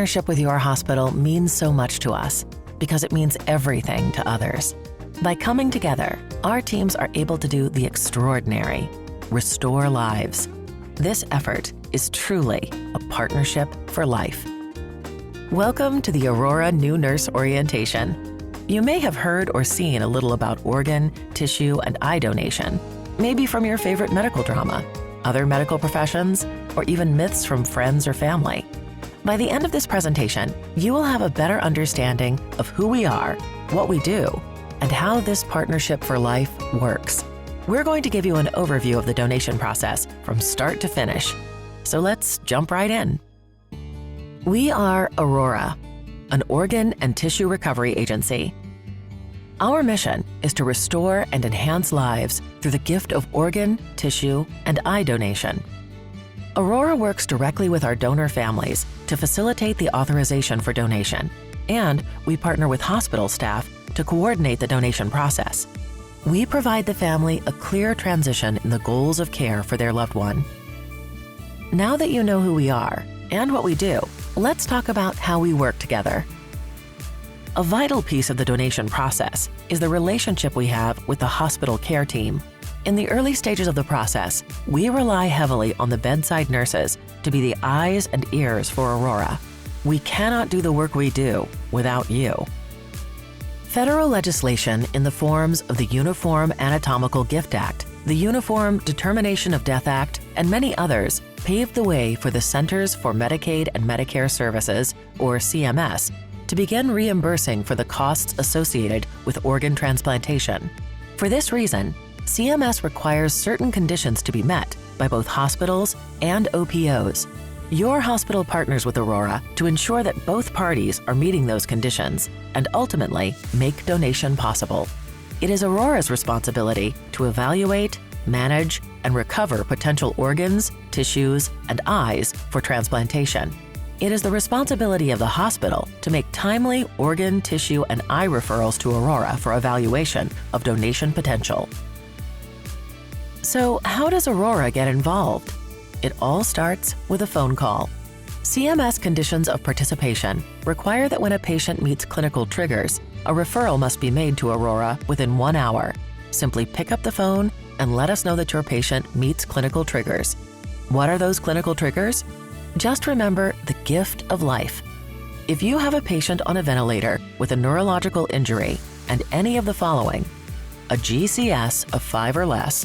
partnership with your hospital means so much to us because it means everything to others. By coming together, our teams are able to do the extraordinary, restore lives. This effort is truly a partnership for life. Welcome to the Arora New Nurse Orientation. You may have heard or seen a little about organ, tissue, and eye donation, maybe from your favorite medical drama, other medical professions, or even myths from friends or family. By the end of this presentation, you will have a better understanding of who we are, what we do, and how this partnership for life works. We're going to give you an overview of the donation process from start to finish. So let's jump right in. We are Arora, an organ and tissue recovery agency. Our mission is to restore and enhance lives through the gift of organ, tissue, and eye donation. Arora works directly with our donor families to facilitate the authorization for donation, and we partner with hospital staff to coordinate the donation process. We provide the family a clear transition in the goals of care for their loved one. Now that you know who we are and what we do, let's talk about how we work together. A vital piece of the donation process is the relationship we have with the hospital care team. In the early stages of the process, we rely heavily on the bedside nurses to be the eyes and ears for Arora. We cannot do the work we do without you. Federal legislation in the forms of the Uniform Anatomical Gift Act, the Uniform Determination of Death Act, and many others paved the way for the Centers for Medicaid and Medicare Services, or CMS, to begin reimbursing for the costs associated with organ transplantation. For this reason, CMS requires certain conditions to be met by both hospitals and OPOs. Your hospital partners with Arora to ensure that both parties are meeting those conditions and ultimately make donation possible. It is Arora's responsibility to evaluate, manage, and recover potential organs, tissues, and eyes for transplantation. It is the responsibility of the hospital to make timely organ, tissue, and eye referrals to Arora for evaluation of donation potential. So how does Arora get involved? It all starts with a phone call. CMS conditions of participation require that when a patient meets clinical triggers, a referral must be made to Arora within 1 hour. Simply pick up the phone and let us know that your patient meets clinical triggers. What are those clinical triggers? Just remember the gift of life. If you have a patient on a ventilator with a neurological injury and any of the following: a GCS of 5 or less,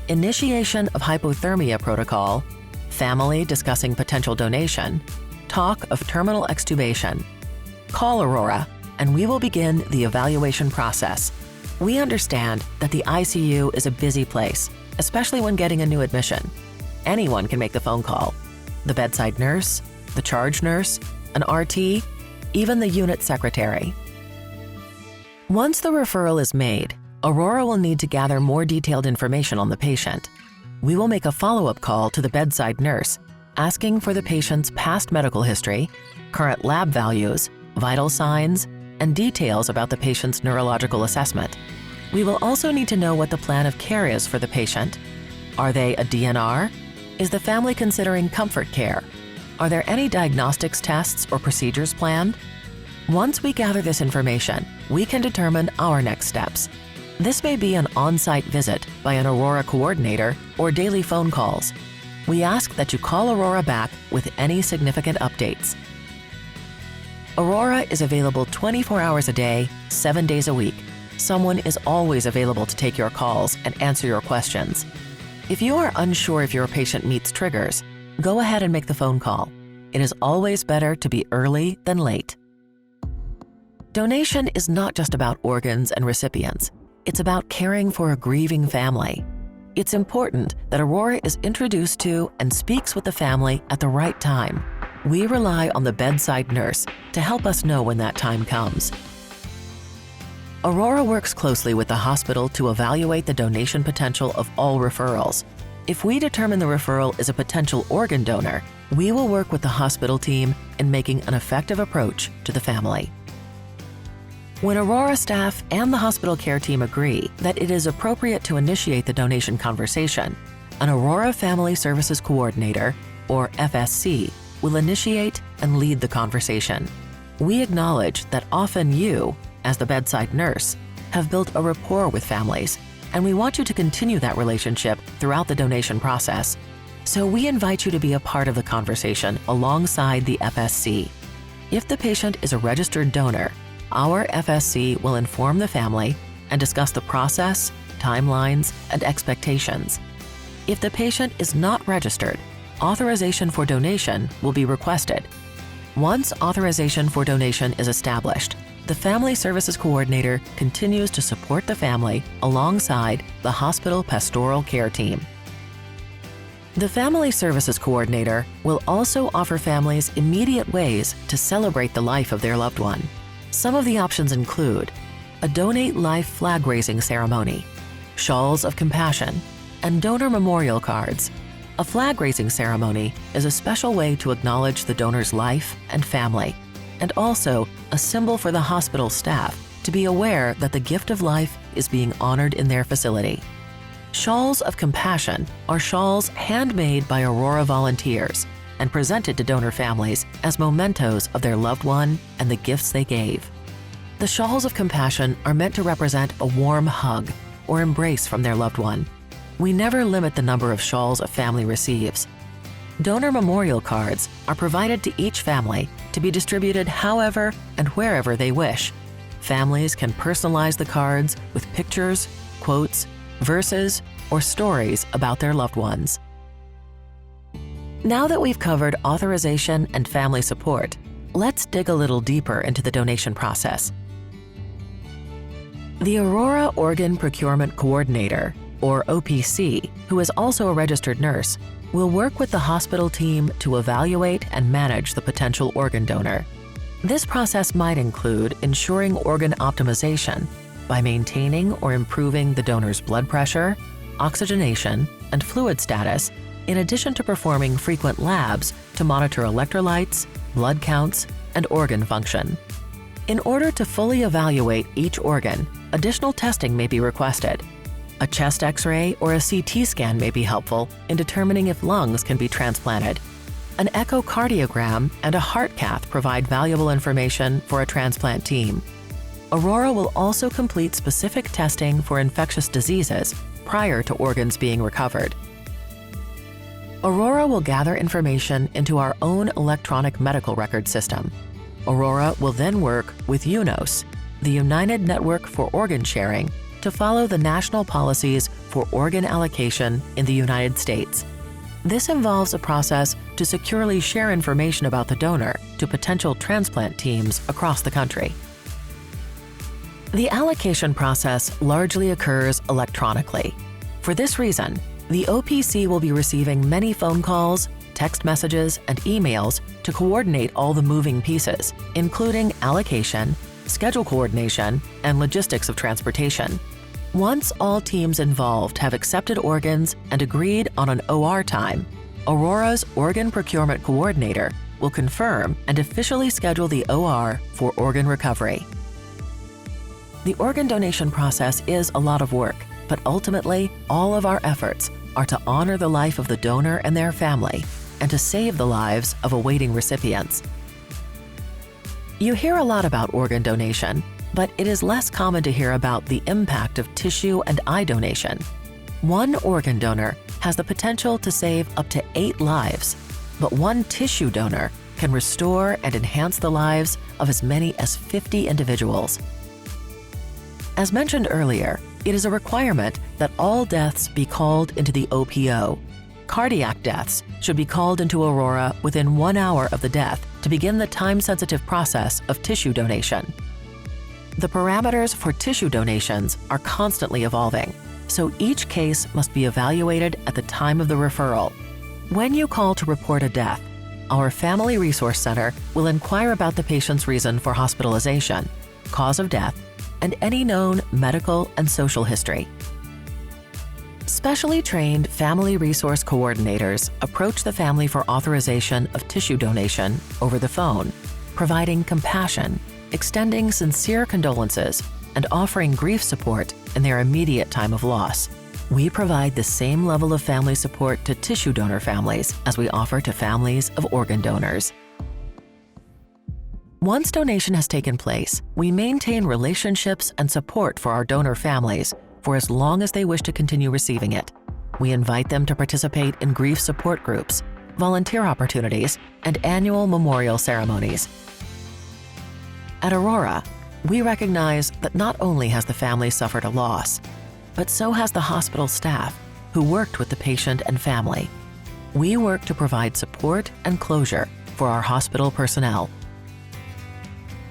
initiation of hypothermia protocol, family discussing potential donation, talk of terminal extubation, call Arora and we will begin the evaluation process. We understand that the ICU is a busy place, especially when getting a new admission. Anyone can make the phone call: the bedside nurse, the charge nurse, an RT, even the unit secretary. Once the referral is made, Arora will need to gather more detailed information on the patient. We will make a follow-up call to the bedside nurse, asking for the patient's past medical history, current lab values, vital signs, and details about the patient's neurological assessment. We will also need to know what the plan of care is for the patient. Are they a DNR? Is the family considering comfort care? Are there any diagnostics tests or procedures planned? Once we gather this information, we can determine our next steps. This may be an on-site visit by an Arora coordinator or daily phone calls. We ask that you call Arora back with any significant updates. Arora is available 24 hours a day, 7 days a week. Someone is always available to take your calls and answer your questions. If you are unsure if your patient meets triggers, go ahead and make the phone call. It is always better to be early than late. Donation is not just about organs and recipients. It's about caring for a grieving family. It's important that Arora is introduced to and speaks with the family at the right time. We rely on the bedside nurse to help us know when that time comes. Arora works closely with the hospital to evaluate the donation potential of all referrals. If we determine the referral is a potential organ donor, we will work with the hospital team in making an effective approach to the family. When Arora staff and the hospital care team agree that it is appropriate to initiate the donation conversation, an Arora Family Services Coordinator, or FSC, will initiate and lead the conversation. We acknowledge that often you, as the bedside nurse, have built a rapport with families, and we want you to continue that relationship throughout the donation process. So we invite you to be a part of the conversation alongside the FSC. If the patient is a registered donor, our FSC will inform the family and discuss the process, timelines, and expectations. If the patient is not registered, authorization for donation will be requested. Once authorization for donation is established, the Family Services Coordinator continues to support the family alongside the hospital pastoral care team. The Family Services Coordinator will also offer families immediate ways to celebrate the life of their loved one. Some of the options include a Donate Life flag-raising ceremony, shawls of compassion, and donor memorial cards. A flag-raising ceremony is a special way to acknowledge the donor's life and family, and also a symbol for the hospital staff to be aware that the gift of life is being honored in their facility. Shawls of compassion are shawls handmade by Arora volunteers and presented to donor families as mementos of their loved one and the gifts they gave. The shawls of compassion are meant to represent a warm hug or embrace from their loved one. We never limit the number of shawls a family receives. Donor memorial cards are provided to each family to be distributed however and wherever they wish. Families can personalize the cards with pictures, quotes, verses, or stories about their loved ones. Now that we've covered authorization and family support, let's dig a little deeper into the donation process. The Aurora Organ Procurement Coordinator, or OPC, who is also a registered nurse, will work with the hospital team to evaluate and manage the potential organ donor. This process might include ensuring organ optimization by maintaining or improving the donor's blood pressure, oxygenation, and fluid status, in addition to performing frequent labs to monitor electrolytes, blood counts, and organ function. In order to fully evaluate each organ, additional testing may be requested. A chest X-ray or a CT scan may be helpful in determining if lungs can be transplanted. An echocardiogram and a heart cath provide valuable information for a transplant team. Aurora will also complete specific testing for infectious diseases prior to organs being recovered. Aurora will gather information into our own electronic medical record system. Aurora will then work with UNOS, the United Network for Organ Sharing, to follow the national policies for organ allocation in the United States. This involves a process to securely share information about the donor to potential transplant teams across the country. The allocation process largely occurs electronically. For this reason, the OPC will be receiving many phone calls, text messages, and emails to coordinate all the moving pieces, including allocation, schedule coordination, and logistics of transportation. Once all teams involved have accepted organs and agreed on an OR time, Aurora's Organ Procurement Coordinator will confirm and officially schedule the OR for organ recovery. The organ donation process is a lot of work, but ultimately, all of our efforts are to honor the life of the donor and their family and to save the lives of awaiting recipients. You hear a lot about organ donation, but it is less common to hear about the impact of tissue and eye donation. One organ donor has the potential to save up to 8 lives, but one tissue donor can restore and enhance the lives of as many as 50 individuals. As mentioned earlier, it is a requirement that all deaths be called into the OPO. Cardiac deaths should be called into Aurora within 1 hour of the death to begin the time-sensitive process of tissue donation. The parameters for tissue donations are constantly evolving, so each case must be evaluated at the time of the referral. When you call to report a death, our Family Resource Center will inquire about the patient's reason for hospitalization, cause of death, and any known medical and social history. Specially trained family resource coordinators approach the family for authorization of tissue donation over the phone, providing compassion, extending sincere condolences, and offering grief support in their immediate time of loss. we provide the same level of family support to tissue donor families as we offer to families of organ donors. Once donation has taken place, we maintain relationships and support for our donor families for as long as they wish to continue receiving it. We invite them to participate in grief support groups, volunteer opportunities, and annual memorial ceremonies. At Arora, we recognize that not only has the family suffered a loss, but so has the hospital staff who worked with the patient and family. We work to provide support and closure for our hospital personnel.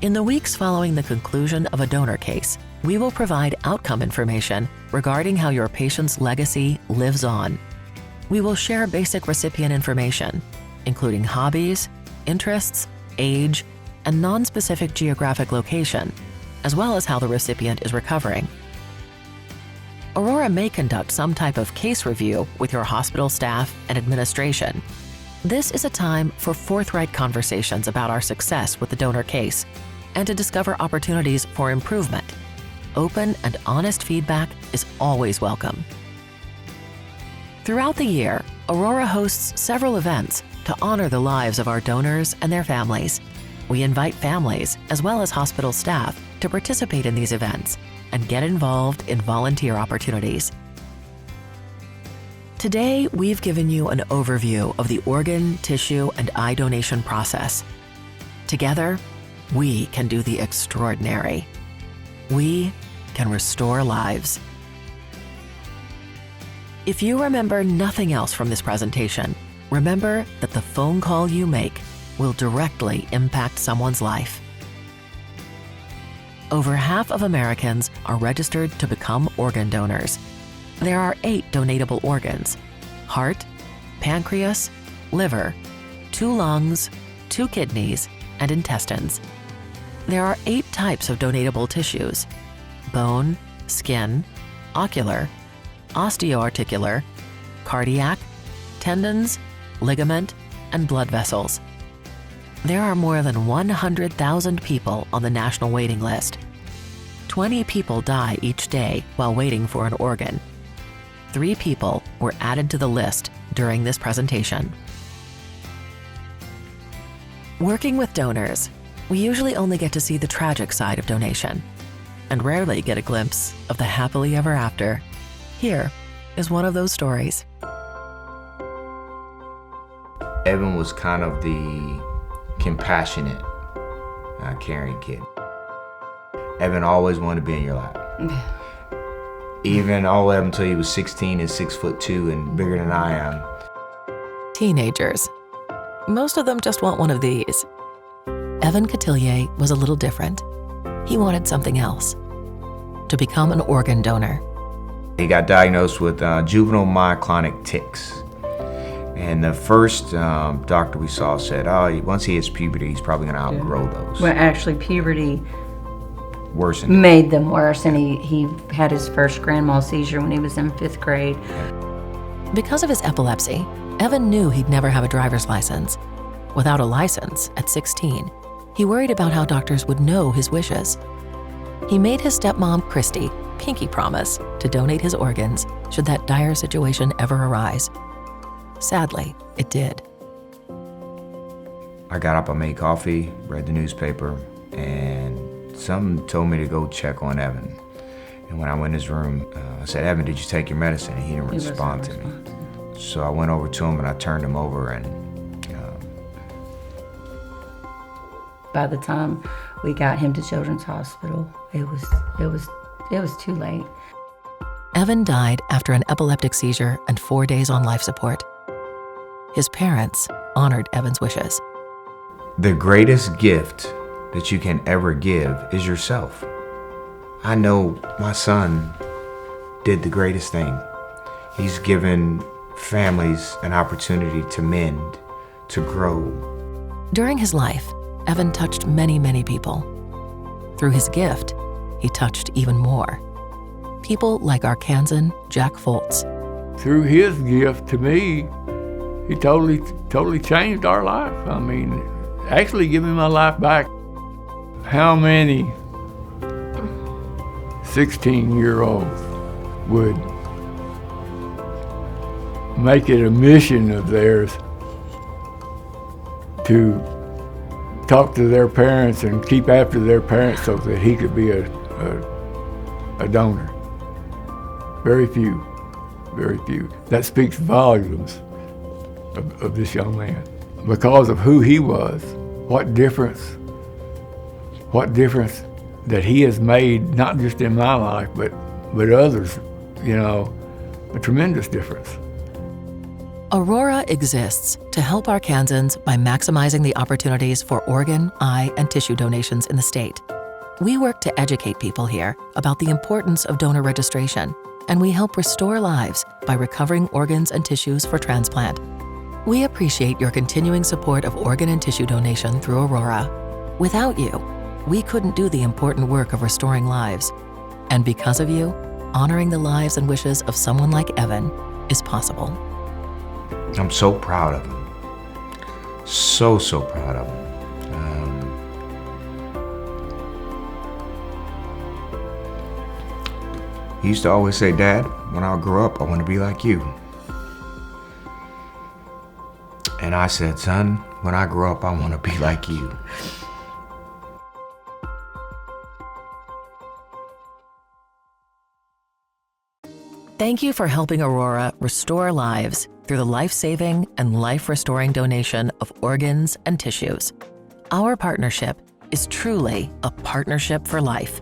In the weeks following the conclusion of a donor case, we will provide outcome information regarding how your patient's legacy lives on. We will share basic recipient information, including hobbies, interests, age, and non-specific geographic location, as well as how the recipient is recovering. Arora may conduct some type of case review with your hospital staff and administration. This is a time for forthright conversations about our success with the donor case and to discover opportunities for improvement. Open and honest feedback is always welcome. Throughout the year, Arora hosts several events to honor the lives of our donors and their families. We invite families, as well as hospital staff, to participate in these events and get involved in volunteer opportunities. Today, we've given you an overview of the organ, tissue, and eye donation process. Together, we can do the extraordinary. We can restore lives. If you remember nothing else from this presentation, remember that the phone call you make will directly impact someone's life. Over half of Americans are registered to become organ donors. There are 8 donatable organs: heart, pancreas, liver, 2 lungs, 2 kidneys, and intestines. There are 8 types of donatable tissues: bone, skin, ocular, osteoarticular, cardiac, tendons, ligament, and blood vessels. There are more than 100,000 people on the national waiting list. 20 people die each day while waiting for an organ. 3 people were added to the list during this presentation. Working with donors, we usually only get to see the tragic side of donation and rarely get a glimpse of the happily ever after. Here is one of those stories. Evan was kind of the compassionate, caring kid. Evan always wanted to be in your lap. Even all the way up until he was 16 and 6'2" and bigger than I am. Teenagers. Most of them just want one of these. Evan Cotillier was a little different. He wanted something else: to become an organ donor. He got diagnosed with juvenile myoclonic tics. And the first doctor we saw said, once he hits puberty, he's probably gonna outgrow those. Well, actually, puberty worsened. Made them worse, and he had his first grand mal seizure when he was in 5th grade. Because of his epilepsy, Evan knew he'd never have a driver's license. Without a license at 16, he worried about how doctors would know his wishes. He made his stepmom, Christy, pinky promise to donate his organs should that dire situation ever arise. Sadly, it did. I got up, I made coffee, read the newspaper, and someone told me to go check on Evan. And when I went in his room, I said, "Evan, did you take your medicine?" And he didn't respond to me. So I went over to him and I turned him over, and by the time we got him to Children's Hospital, it was too late. Evan died after an epileptic seizure and 4 days on life support. His parents honored Evan's wishes. The greatest gift that you can ever give is yourself. I know my son did the greatest thing. He's given families an opportunity to mend, to grow. During his life, Evan touched many, many people. Through his gift, he touched even more. People like Arkansan Jack Foltz. Through his gift to me, he totally changed our life. I mean, actually giving my life back. How many 16-year-olds would make it a mission of theirs to talk to their parents and keep after their parents so that he could be a donor. Very few, very few. That speaks volumes of this young man. Because of who he was, what difference that he has made, not just in my life, but others, a tremendous difference. Arora exists to help Arkansans by maximizing the opportunities for organ, eye, and tissue donations in the state. We work to educate people here about the importance of donor registration, and we help restore lives by recovering organs and tissues for transplant. We appreciate your continuing support of organ and tissue donation through Arora. Without you, we couldn't do the important work of restoring lives. And because of you, honoring the lives and wishes of someone like Evan is possible. I'm so proud of him. So proud of him. He used to always say, "Dad, when I grow up, I want to be like you." And I said, "Son, when I grow up, I want to be like you." Thank you for helping Arora restore lives through the life-saving and life-restoring donation of organs and tissues. Our partnership is truly a partnership for life.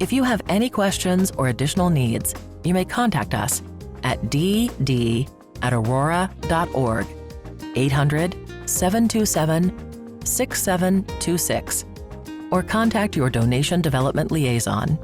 If you have any questions or additional needs, you may contact us at dd@arora.org, 800-727-6726, or contact your Donation Development Liaison